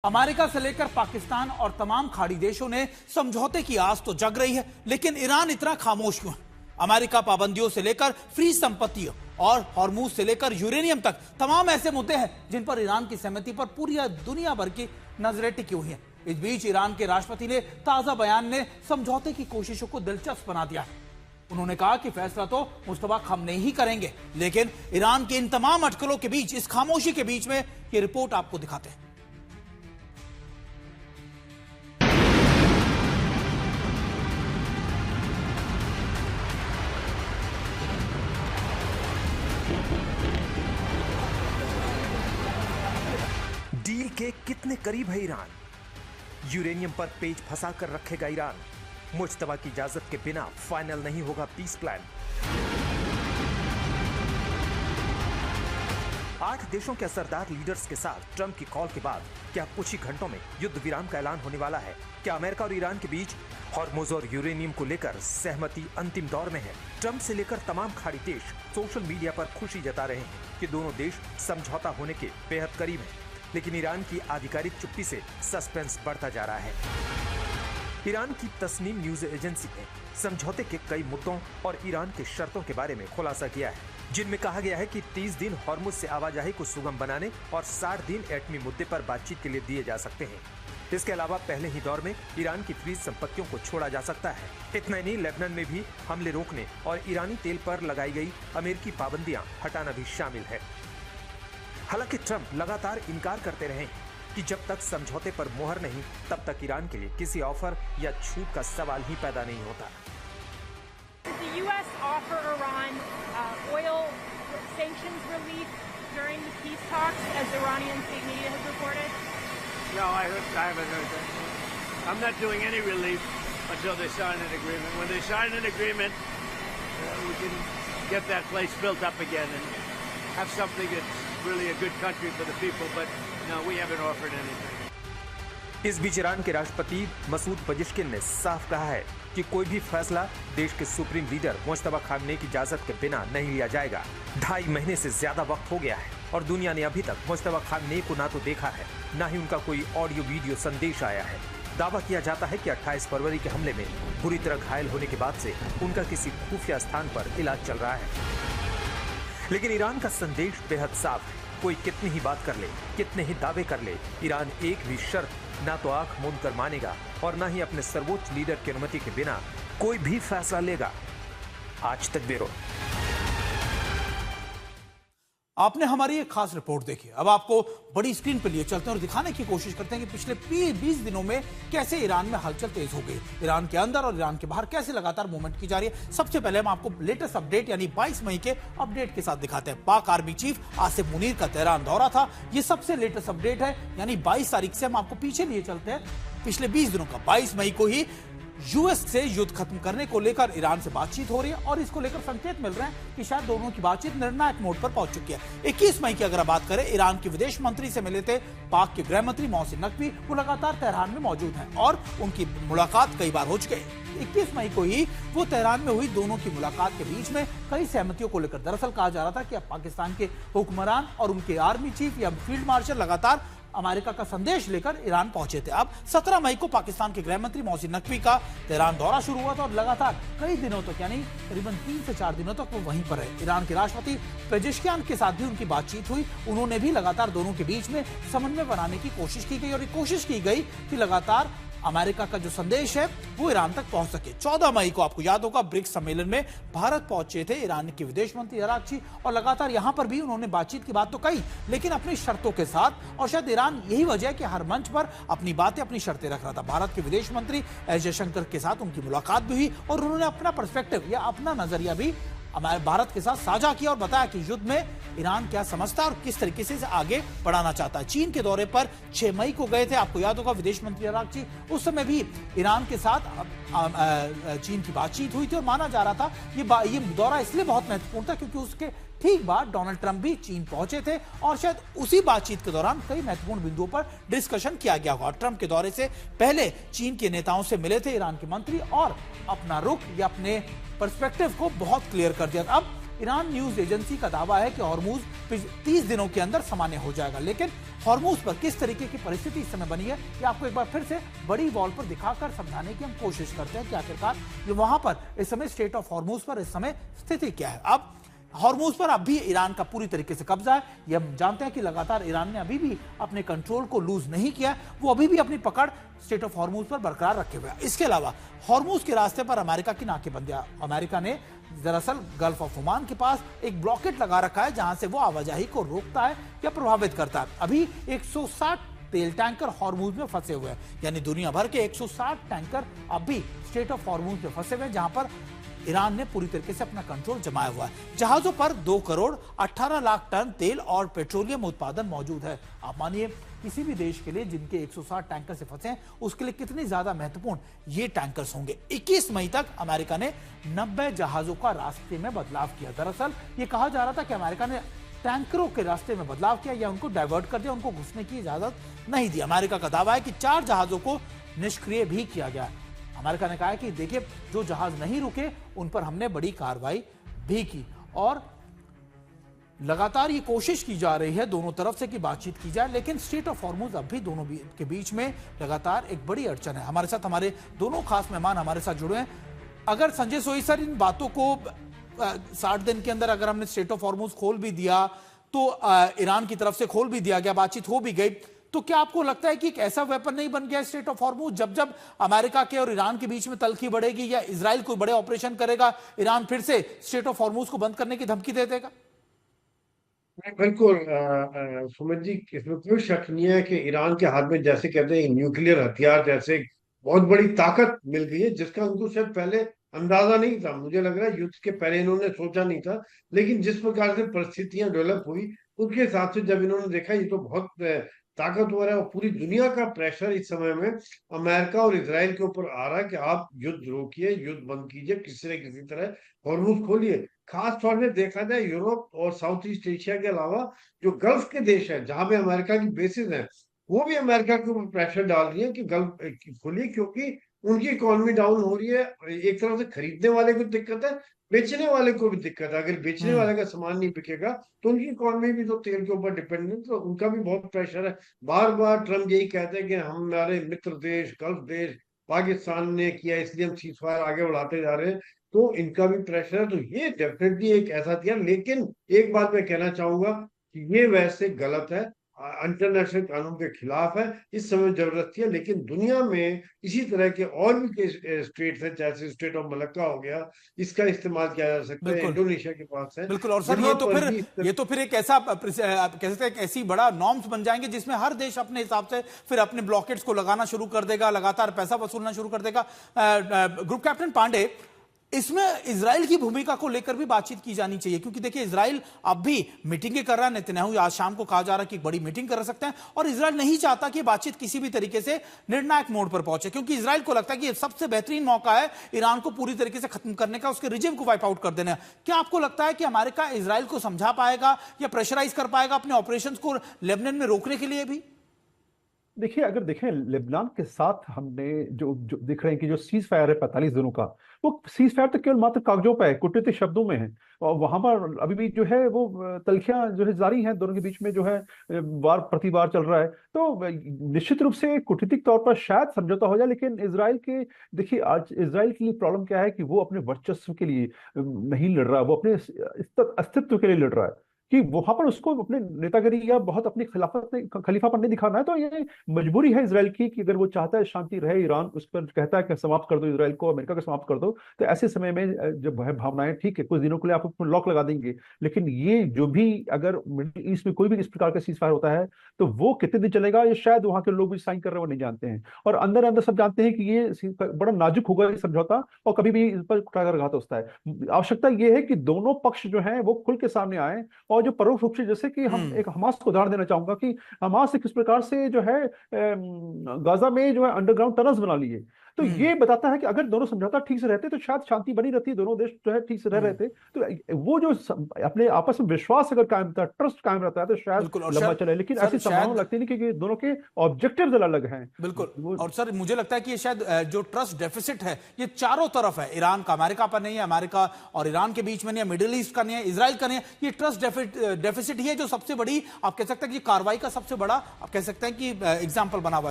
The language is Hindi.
अमेरिका से लेकर पाकिस्तान और तमाम खाड़ी देशों ने समझौते की आस तो जग रही है, लेकिन ईरान इतना खामोश क्यों है? अमेरिका पाबंदियों से लेकर फ्री संपत्तियों और हॉर्मूज से लेकर यूरेनियम तक तमाम ऐसे मुद्दे हैं जिन पर ईरान की सहमति पर पूरी दुनिया भर की नजरें टिकी हुई हैं। इस बीच ईरान के राष्ट्रपति ने ताजा बयान ने समझौते की कोशिशों को दिलचस्प बना दिया है। उन्होंने कहा कि फैसला तो मुस्तफा खामनेई ही करेंगे, लेकिन ईरान के इन तमाम अटकलों के बीच, इस खामोशी के बीच में ये रिपोर्ट आपको दिखाते हैं। डील के कितने करीब है ईरान? यूरेनियम पर पेच फंसा कर रखेगा ईरान। मुज्तबा की इजाजत के बिना फाइनल नहीं होगा पीस प्लान। 8 देशों के असरदार लीडर्स के साथ ट्रंप की कॉल के बाद क्या कुछ ही घंटों में युद्ध विराम का ऐलान होने वाला है? क्या अमेरिका और ईरान के बीच हॉर्मुज और यूरेनियम को लेकर सहमति अंतिम दौर में है? ट्रंप से लेकर तमाम खाड़ी देश सोशल मीडिया पर खुशी जता रहे हैं कि दोनों देश समझौता होने के बेहद करीब हैं। लेकिन ईरान की आधिकारिक चुप्पी से सस्पेंस बढ़ता जा रहा है। ईरान की तस्नीम न्यूज एजेंसी ने समझौते के कई मुद्दों और ईरान के शर्तों के बारे में खुलासा किया है, जिनमें कहा गया है कि 30 दिन हॉर्मुज से आवाजाही को सुगम बनाने और 60 दिन एटमी मुद्दे पर बातचीत के लिए दिए जा सकते हैं। इसके अलावा पहले ही दौर में ईरान की फ्रीज संपत्तियों को छोड़ा जा सकता है। इतना ही नहीं, लेबनान में भी हमले रोकने और ईरानी तेल पर लगाई गई अमेरिकी पाबंदियां हटाना भी शामिल है। हालांकि ट्रंप लगातार इनकार करते रहे कि जब तक समझौते पर मोहर नहीं, तब तक ईरान के लिए किसी ऑफर या छूट का सवाल ही पैदा नहीं होता। The U.S. offer Iran oil sanctions relief during the peace talks, as Iranian state media has reported? No, I haven't heard that. I'm not doing any relief until they sign an agreement. When they sign an agreement, we can get that place built up again and have something that's really a good country for the people. But no, we haven't offered anything. इस बीच ईरान के राष्ट्रपति मसूद पजिश्किन ने साफ कहा है कि कोई भी फैसला देश के सुप्रीम लीडर मुस्तफा खामनेई की इजाजत के बिना नहीं लिया जाएगा। 2.5 महीने से ज्यादा वक्त हो गया है और दुनिया ने अभी तक मुस्तफा खामनेई को ना तो देखा है, ना ही उनका कोई ऑडियो वीडियो संदेश आया है। दावा किया जाता है कि 28 फरवरी के हमले में बुरी तरह घायल होने के बाद से उनका किसी खुफिया स्थान पर इलाज चल रहा है। लेकिन ईरान का संदेश बेहद साफ है। कोई कितनी ही बात कर ले, कितने ही दावे कर ले, ईरान एक भी शर्त ना तो आंख मूंद कर मानेगा और ना ही अपने सर्वोच्च लीडर की अनुमति के बिना कोई भी फैसला लेगा। आज तक ब्यूरो। आपने हमारी एक खास रिपोर्ट देखी। अब आपको बड़ी स्क्रीन पर लिए चलते हैं और दिखाने की कोशिश करते हैं कि पिछले 20 दिनों में कैसे ईरान में हलचल तेज हो गई, ईरान के अंदर और ईरान के बाहर कैसे लगातार मूवमेंट की जा रही है। सबसे पहले हम आपको लेटेस्ट अपडेट यानी 22 मई के अपडेट के साथ दिखाते हैं। पाक आर्मी चीफ आसिफ मुनीर का तेहरान दौरा था, ये सबसे लेटेस्ट अपडेट है। यानी 22 तारीख से हम आपको पीछे लिए चलते हैं, पिछले 20 दिनों का। 22 मई को ही यूएस से युद्ध खत्म करने को लेकर ईरान से बातचीत हो रही है और इसको लेकर संकेत मिल रहे हैं कि शायद दोनों की बातचीत निर्णायक मोड पर पहुंच चुकी है। 21 मई की अगर बात करें, ईरान के विदेश मंत्री से मिले थे पाक के गृह मंत्री मोहसिन नकवी। वो लगातार तेहरान में मौजूद हैं और उनकी मुलाकात कई बार हो चुकी है। 21 मई को ही वो तेहरान में हुई दोनों की मुलाकात के बीच में कई सहमतियों को लेकर दरअसल कहा जा रहा था कि अब पाकिस्तान के हुक्मरान और उनके आर्मी चीफ या फील्ड मार्शल लगातार अमेरिका का संदेश लेकर ईरान पहुंचे थे। अब 17 मई को पाकिस्तान के गृह मंत्री मोहसिन नकवी का तेहरान दौरा शुरू हुआ था और लगातार कई दिनों तक यानी करीबन 3 से 4 दिनों तक वो वहीं पर रहे। ईरान के राष्ट्रपति पेजेश्कियान के साथ भी उनकी बातचीत हुई। उन्होंने भी लगातार दोनों के बीच में समन्वय बनाने की कोशिश की गई और ये कोशिश की गई कि लगातार अमेरिका का जो संदेश है वो ईरान तक पहुंच सके। 14 मई को आपको याद होगा ब्रिक्स सम्मेलन में भारत पहुंचे थे ईरान के विदेश मंत्री अरागची और लगातार यहां पर भी उन्होंने बातचीत की बात तो कही, लेकिन अपनी शर्तों के साथ। और शायद ईरान यही वजह है कि हर मंच पर अपनी बातें, अपनी शर्तें रख रहा था। भारत के विदेश मंत्री एस जयशंकर के साथ उनकी मुलाकात भी हुई और उन्होंने अपना पर्सपेक्टिव या अपना नजरिया भी हमारे भारत के साथ साझा किया और बताया कि युद्ध में ईरान क्या समझता है और किस तरीके से आगे बढ़ाना चाहता है। चीन के दौरे पर 6 मई को गए थे, आपको याद होगा विदेश मंत्री अरागची। उस समय भी ईरान के साथ चीन की बातचीत हुई थी और माना जा रहा था ये दौरा इसलिए बहुत महत्वपूर्ण था क्योंकि उसके ठीक बाद डोनाल्ड ट्रंप भी चीन पहुंचे थे और शायद उसी बातचीत के दौरान कई महत्वपूर्ण बिंदुओं पर डिस्कशन किया गया होगा। ट्रंप के दौरे से पहले चीन के नेताओं से मिले थे ईरान के मंत्री और अपना रुख या अपने पर्सपेक्टिव को बहुत क्लियर कर दिया। अब ईरान न्यूज एजेंसी का दावा है कि हॉर्मूज 30 दिनों के अंदर सामान्य हो जाएगा। लेकिन हॉर्मूज पर किस तरीके की परिस्थिति इस समय बनी है, ये आपको एक बार फिर से बड़ी वॉल पर दिखाकर समझाने की हम कोशिश करते हैं कि आखिरकार ये वहां पर इस समय स्टेट ऑफ हॉर्मूज पर इस समय स्थिति क्या है। अब हॉर्मूज पर अब भी ईरान का पूरी तरीके से कब्जा है। ये हम जानते हैं कि लगातार ईरान ने अभी भी अपने कंट्रोल को लूज नहीं किया, वो अभी भी अपनी पकड़ स्टेट ऑफ हॉर्मूज पर बरकरार रखे हुए हैं। इसके अलावा हॉर्मूज के रास्ते पर अमेरिका की नाकेबंदियां, अमेरिका ने दरअसल गल्फ ऑफ ओमान के पास एक ब्लॉकेट लगा रखा है जहां से वो आवाजाही को रोकता है या प्रभावित करता है। अभी 160 तेल टैंकर हॉर्मूज में फंसे हुए हैं, यानी दुनिया भर के 160 टैंकर अब भी स्टेट ऑफ हॉर्मूज में फंसे हुए हैं, जहां पर ईरान ने पूरी तरीके से अपना कंट्रोल जमाया हुआ है। जहाजों पर 2 करोड़ 18 लाख टन तेल और पेट्रोलियम उत्पादन मौजूद है। आप मानिए किसी भी देश के लिए जिनके 160 टैंकर से फंसे हैं, उसके लिए कितनी ज्यादा महत्वपूर्ण ये टैंकर्स होंगे। 21 मई तक अमेरिका ने 90 जहाजों का रास्ते में बदलाव किया। दरअसल ये कहा जा रहा था कि अमेरिका ने टैंकरों के रास्ते में बदलाव किया या उनको डाइवर्ट कर दिया, उनको घुसने की इजाजत नहीं दी। अमेरिका का दावा है कि 4 जहाजों को निष्क्रिय भी किया गया। अमेरिका ने कहा है कि देखिए जो जहाज नहीं रुके उन पर हमने बड़ी कार्रवाई भी की और लगातार ये कोशिश की जा रही है दोनों तरफ से कि बातचीत की जाए, लेकिन स्टेट ऑफ हॉर्मूज अब भी दोनों के बीच में लगातार एक बड़ी अड़चन है। हमारे साथ हमारे दोनों खास मेहमान हमारे साथ जुड़े हैं। अगर संजय सोई सर, इन बातों को 60 दिन के अंदर अगर हमने स्टेट ऑफ हॉर्मूज खोल भी दिया तो ईरान की तरफ से खोल भी दिया गया, बातचीत हो भी गई, तो क्या आपको लगता है कि एक ऐसा वेपन नहीं बन गया स्टेट ऑफ हॉर्मूज, जब जब अमेरिका के और ईरान के बीच में तल्खी बढ़ेगी या इजराइल कोई बड़े ऑपरेशन करेगा, ईरान फिर से स्टेट ऑफ हॉर्मूज को बंद करने की धमकी दे देगा? बिल्कुल सुमित जी, इसमें कोई शक नहीं है कि ईरान के हाथ में, जैसे कहते हैं, न्यूक्लियर हथियार जैसे बहुत बड़ी ताकत मिल गई है, जिसका उनको शायद पहले अंदाजा नहीं था। मुझे लग रहा है युद्ध के पहले इन्होंने सोचा नहीं था, लेकिन जिस प्रकार से परिस्थितियां डेवलप हुई उसके हिसाब से जब इन्होंने देखा ये तो बहुत ताकतवर है और पूरी दुनिया का प्रेशर इस समय में अमेरिका और इजराइल के ऊपर आ रहा है कि आप युद्ध रोकिए, युद्ध बंद कीजिए, किसी न किसी तरह हॉर्मूज खोलिए। खास तौर पे देखा जाए यूरोप और साउथ ईस्ट एशिया के अलावा जो गल्फ के देश हैं जहां पे अमेरिका की बेसिस हैं, वो भी अमेरिका के ऊपर प्रेशर डाल रही है कि गल्फ खोलिए, क्योंकि उनकी इकोनॉमी डाउन हो रही है। एक तरफ से खरीदने वाले को दिक्कत है, बेचने वाले को भी दिक्कत है। अगर बेचने वाले का सामान नहीं बिकेगा तो उनकी इकोनॉमी भी तो तेल के ऊपर डिपेंडेंट, तो उनका भी बहुत प्रेशर है। बार बार ट्रम्प यही कहते हैं कि हमारे मित्र देश गल्फ देश पाकिस्तान ने किया, इसलिए हम सीज फायर आगे बढ़ाते जा रहे हैं, तो इनका भी प्रेशर है। तो ये डेफिनेटली एक ऐसा थिया। लेकिन एक बात मैं कहना चाहूंगा कि ये वैसे गलत है, इंटरनेशनल कानून के खिलाफ है, इस समय जरूरत थी। लेकिन दुनिया में इसी तरह के और भी स्टेट्स हैं, जैसे स्टेट ऑफ मलक्का हो गया, इसका इस्तेमाल किया जा सकता है, इंडोनेशिया के पास है। बिल्कुल। और सर ये तो फिर एक ऐसा कह सकते हैं ऐसी बड़ा नॉर्म्स बन जाएंगे जिसमें हर देश अपने हिसाब से फिर अपने ब्लॉकेट्स को लगाना शुरू कर देगा, लगातार पैसा वसूलना शुरू कर देगा। ग्रुप कैप्टन पांडे, इसमें इजराइल की भूमिका को लेकर भी बातचीत की जानी चाहिए, क्योंकि देखिए इजराइल अब भी मीटिंगें कर रहा है। नेतन्याहू आज शाम को कहा जा रहा है कि बड़ी मीटिंग कर सकते हैं और इजराइल नहीं चाहता कि बातचीत किसी भी तरीके से निर्णायक मोड़ पर पहुंचे, क्योंकि इजराइल को लगता है कि ये सबसे बेहतरीन मौका है ईरान को पूरी तरीके से खत्म करने का, उसके रिजिम को वाइप आउट कर देना। क्या आपको लगता है कि अमेरिका इजराइल को समझा पाएगा या प्रेशराइज कर पाएगा अपने ऑपरेशन को लेबनान में रोकने के लिए भी? देखिए, अगर देखें लेबनान के साथ हमने जो देख रहे हैं कि जो सीज फायर है 45 दिनों का, वो सीज फायर तो केवल मात्र कागजों पर है, कूटनीतिक शब्दों में है, और वहां पर अभी भी जो है वो तल्खियां जो है जारी हैं, दोनों के बीच में जो है वार प्रतिवार चल रहा है। तो निश्चित रूप से कूटनीतिक तौर पर शायद समझौता हो जाए, लेकिन इजराइल के, देखिए आज इजराइल के लिए प्रॉब्लम क्या है कि वो अपने वर्चस्व के लिए नहीं लड़ रहा, वो अपने अस्तित्व के लिए लड़ रहा है कि वहां पर उसको अपने नेतागिरी या बहुत अपनी खलीफापन नहीं दिखाना है। तो ये मजबूरी है इजराइल की कि अगर वो चाहता है शांति रहे, ईरान उस पर कहता है कि समाप्त कर दो इजराइल को, अमेरिका को समाप्त कर दो, तो ऐसे समय में जब भावनाएं, ठीक है कुछ दिनों के लिए आप लॉक लगा देंगे, लेकिन ये जो भी अगर मिडिल ईस्ट में कोई भी इस प्रकार का सीज फायर होता है तो वो कितने दिन चलेगा, ये शायद वहां के लोग भी साइन कर रहे हैं, वो नहीं जानते हैं। और अंदर अंदर सब जानते हैं कि ये बड़ा नाजुक होगा ये समझौता, और कभी भी इस पर कुठाराघात होता है। आवश्यकता ये है कि दोनों पक्ष जो है वो खुल के सामने आए, और जो परोक्ष रूप से, जैसे कि हम एक हमास को उदाहरण देना चाहूंगा कि हमास किस प्रकार से जो है गाजा में जो है अंडरग्राउंड टनल्स बना लिए, तो ये बताता है कि अगर दोनों समझौता ठीक से रहते तो शायद शांति बनी रहती, दोनों देश जो है ठीक से रह रहे थे। तो वो जो अपने आपस में विश्वास अगर कायम था, ट्रस्ट कायम रहता है, तो शायद बिल्कुल। और लंबा शायद चले। लेकिन सर ऐसी संभावना शायद लगती नहीं, क्योंकि दोनों के ऑब्जेक्टिव्स अलग हैं। बिल्कुल। और सर मुझे लगता है कि ये शायद जो ट्रस्ट डेफिसिट है ये चारों तरफ है। ईरान का अमेरिका पर नहीं है, अमेरिका और ईरान के बीच में नहीं है, मिडिल ईस्ट का नहीं है, इजराइल का नहीं है। ये ट्रस्ट डेफिसिट ही है जो सबसे बड़ी, आप कह सकते हैं कि कार्रवाई का सबसे बड़ा, आप कह सकते हैं कि एग्जाम्पल बना हुआ है।